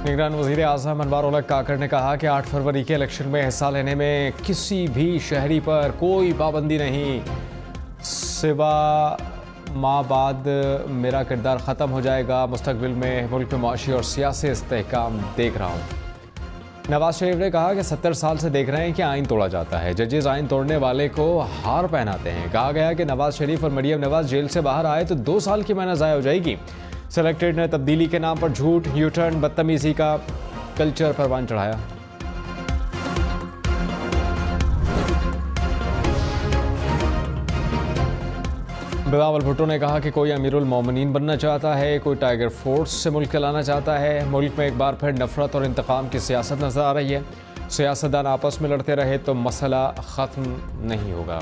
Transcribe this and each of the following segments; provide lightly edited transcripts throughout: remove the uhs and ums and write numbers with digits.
निगरान वज़ीर आज़म अनवार उल हक काकड़ ने कहा कि 8 फरवरी के इलेक्शन में हिस्सा लेने में किसी भी शहरी पर कोई पाबंदी नहीं, सिवा माह बाद मेरा किरदार ख़त्म हो जाएगा। मुस्तकबिल में मुल्क में मुआशी और सियासी इस्तेहकाम देख रहा हूँ। नवाज शरीफ ने कहा कि 70 साल से देख रहे हैं कि आइन तोड़ा जाता है, जजेस आइन तोड़ने वाले को हार पहनाते हैं। कहा गया कि नवाज शरीफ और मरियम नवाज जेल से बाहर आए तो 2 साल की मेहनत ज़ाया हो जाएगी। सेलेक्टेड ने तब्दीली के नाम पर झूठ, यू टर्न, बदतमीजी का कल्चर परवान चढ़ाया। बिलावल भुट्टो ने कहा कि कोई अमीरुल मोमिनीन बनना चाहता है, कोई टाइगर फोर्स से मुल्क चलाना चाहता है। मुल्क में एक बार फिर नफरत और इंतकाम की सियासत नजर आ रही है। सियासतदान आपस में लड़ते रहे तो मसला ख़त्म नहीं होगा।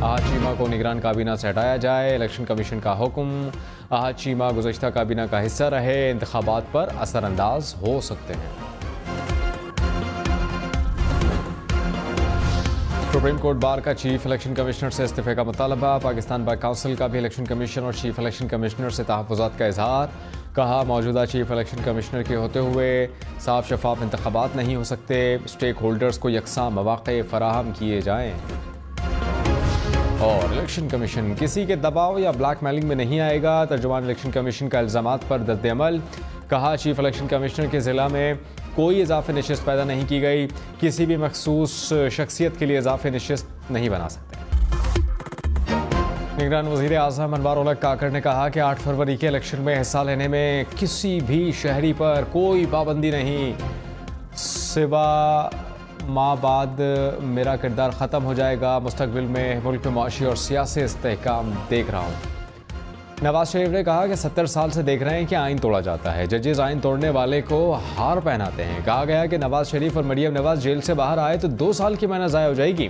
आहद चीमा को निगरान काबीना से हटाया जाए, इलेक्शन कमीशन का हुक्म। आहद चीमा गुज़श्ता काबीना का हिस्सा रहे, इंतखाबात पर असरअंदाज हो सकते हैं। सुप्रीम कोर्ट बार का चीफ इलेक्शन कमिश्नर से इस्तीफे का मुतालबा। पाकिस्तान बार काउंसिल का भी इलेक्शन कमीशन और चीफ इलेक्शन कमिश्नर से तहफ़्फ़ुज़ात का इजहार। कहा मौजूदा चीफ इलेक्शन कमिश्नर के होते हुए साफ शफाफ इंतखाबात नहीं हो सकते, स्टेक होल्डर्स को यकसा मौक़े फ़राहम किए जाएँ। और इलेक्शन कमीशन किसी के दबाव या ब्लैकमेलिंग में नहीं आएगा। तर्जुमान इलेक्शन कमीशन का इल्ज़ामात पर रद्द-ए-अमल। कहा चीफ इलेक्शन कमिश्नर के ज़िला में कोई इजाफी नशिस्त पैदा नहीं की गई, किसी भी मखसूस शख्सियत के लिए इजाफी नशिस्त नहीं बना सकते। निगरान वज़ीर आज़म अनवार उल हक काकड़ ने कहा कि 8 फरवरी के इलेक्शन में हिस्सा लेने में किसी भी शहरी पर कोई पाबंदी नहीं, सिवा माह बाद मेरा किरदार ख़त्म हो जाएगा। मुस्तकबिल में मुल्क में मुआशी और सियासी इस्तेहकाम देख रहा हूँ। नवाज शरीफ ने कहा कि 70 साल से देख रहे हैं कि आइन तोड़ा जाता है, जजेस आइन तोड़ने वाले को हार पहनाते हैं। कहा गया कि नवाज शरीफ और मरियम नवाज जेल से बाहर आए तो 2 साल की मेहनत ज़ाया हो जाएगी।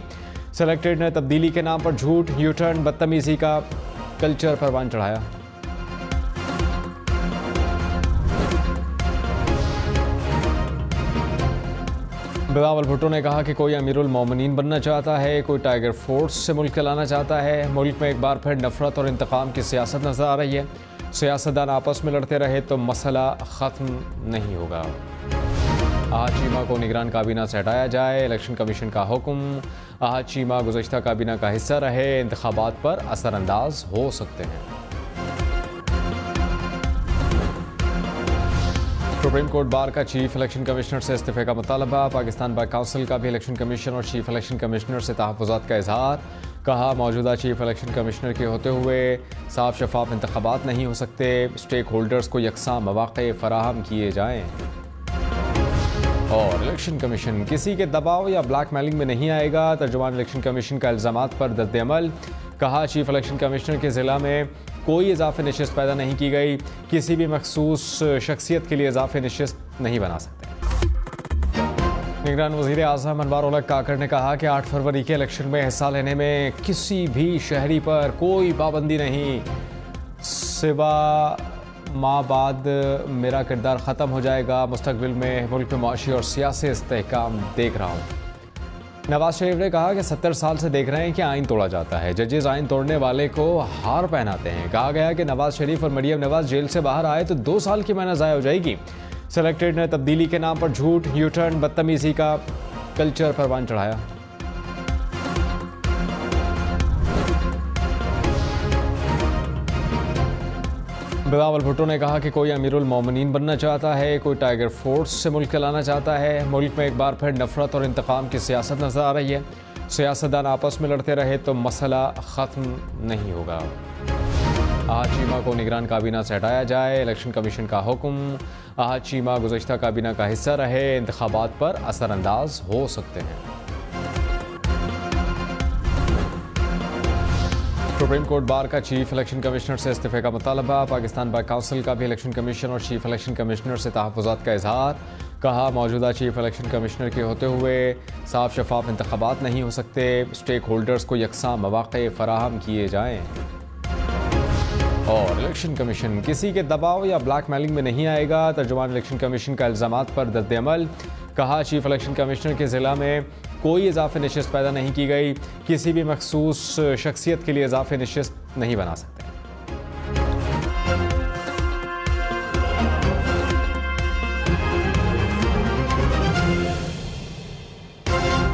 सेलेक्टेड ने तब्दीली के नाम पर झूठ, यू टर्न, बदतमीजी का कल्चर परवान चढ़ाया। बिलावल भुट्टो ने कहा कि कोई अमीरुल मोमिनीन बनना चाहता है, कोई टाइगर फोर्स से मुल्क चलाना चाहता है। मुल्क में एक बार फिर नफरत और इंतकाम की सियासत नजर आ रही है। सियासतदान आपस में लड़ते रहे तो मसला ख़त्म नहीं होगा। आहद चीमा को निगरान काबीना से हटाया जाए, इलेक्शन कमीशन का हुक्म। आहद चीमा गुज़श्ता काबीना का हिस्सा रहे, इंतखाबात पर असरअंदाज हो सकते हैं। सुप्रीम कोर्ट बार का चीफ इलेक्शन कमिश्नर से इस्तीफे का मुतालबा। पाकिस्तान बार काउंसिल का भी इलेक्शन कमीशन और चीफ इलेक्शन कमिश्नर से तहफ़्फ़ुज़ात का इजहार। कहा मौजूदा चीफ इलेक्शन कमिश्नर के होते हुए साफ शफाफ इंतखाबात नहीं हो सकते, स्टेक होल्डर्स को यकसा मौक़े फ़राहम किए जाएँ। और इलेक्शन कमीशन किसी के दबाव या ब्लैकमेलिंग में नहीं आएगा। तर्जुमान इलेक्शन कमीशन का इल्ज़ामात पर रद्द-ए-अमल। कहा चीफ इलेक्शन कमिश्नर के ज़िला में कोई इजाफी नशिस्त पैदा नहीं की गई, किसी भी मखसूस शख्सियत के लिए इजाफी नशिस्त नहीं बना सकते। निगरान वज़ीर आज़म अनवार उल हक काकड़ ने कहा कि 8 फरवरी के इलेक्शन में हिस्सा लेने में किसी भी शहरी पर कोई पाबंदी नहीं, सिवा माह बाद मेरा किरदार ख़त्म हो जाएगा। मुस्तकबिल में मुल्क में मुआशी और सियासी इस्तेहकाम देख रहा हूँ। नवाज शरीफ ने कहा कि 70 साल से देख रहे हैं कि आइन तोड़ा जाता है, जजेस आइन तोड़ने वाले को हार पहनाते हैं। कहा गया कि नवाज शरीफ और मरियम नवाज जेल से बाहर आए तो 2 साल की मेहनत ज़ाया हो जाएगी। सेलेक्टेड ने तब्दीली के नाम पर झूठ, यू टर्न, बदतमीजी का कल्चर परवान चढ़ाया। बिलावल भुट्टो ने कहा कि कोई अमीरुल मोमिनीन बनना चाहता है, कोई टाइगर फोर्स से मुल्क चलाना चाहता है। मुल्क में एक बार फिर नफरत और इंतकाम की सियासत नजर आ रही है। सियासतदान आपस में लड़ते रहे तो मसला ख़त्म नहीं होगा। आहद चीमा को निगरान काबीना से हटाया जाए, इलेक्शन कमीशन का हुक्म। आहद चीमा गुज़श्ता काबीना का हिस्सा रहे, इंतखाबात पर असरअंदाज हो सकते हैं। सुप्रीम कोर्ट बार का चीफ इलेक्शन कमिश्नर से इस्तीफे का मुतालबा। पाकिस्तान बार काउंसिल का भी इलेक्शन कमीशन और चीफ इलेक्शन कमिश्नर से तहफ़्फ़ुज़ात का इजहार। कहा मौजूदा चीफ इलेक्शन कमिश्नर के होते हुए साफ शफाफ इंतखाबात नहीं हो सकते, स्टेक होल्डर्स को यकसा मौक़े फ़राहम किए जाएँ। और इलेक्शन कमीशन किसी के दबाव या ब्लैकमेलिंग में नहीं आएगा। तर्जुमान इलेक्शन कमीशन का इल्ज़ामात पर रद्द-ए-अमल। कहा चीफ इलेक्शन कमिश्नर के ज़िला में कोई इजाफी नशिस्त पैदा नहीं की गई, किसी भी मखसूस शख्सियत के लिए इजाफी नशिस्त नहीं बना सकते।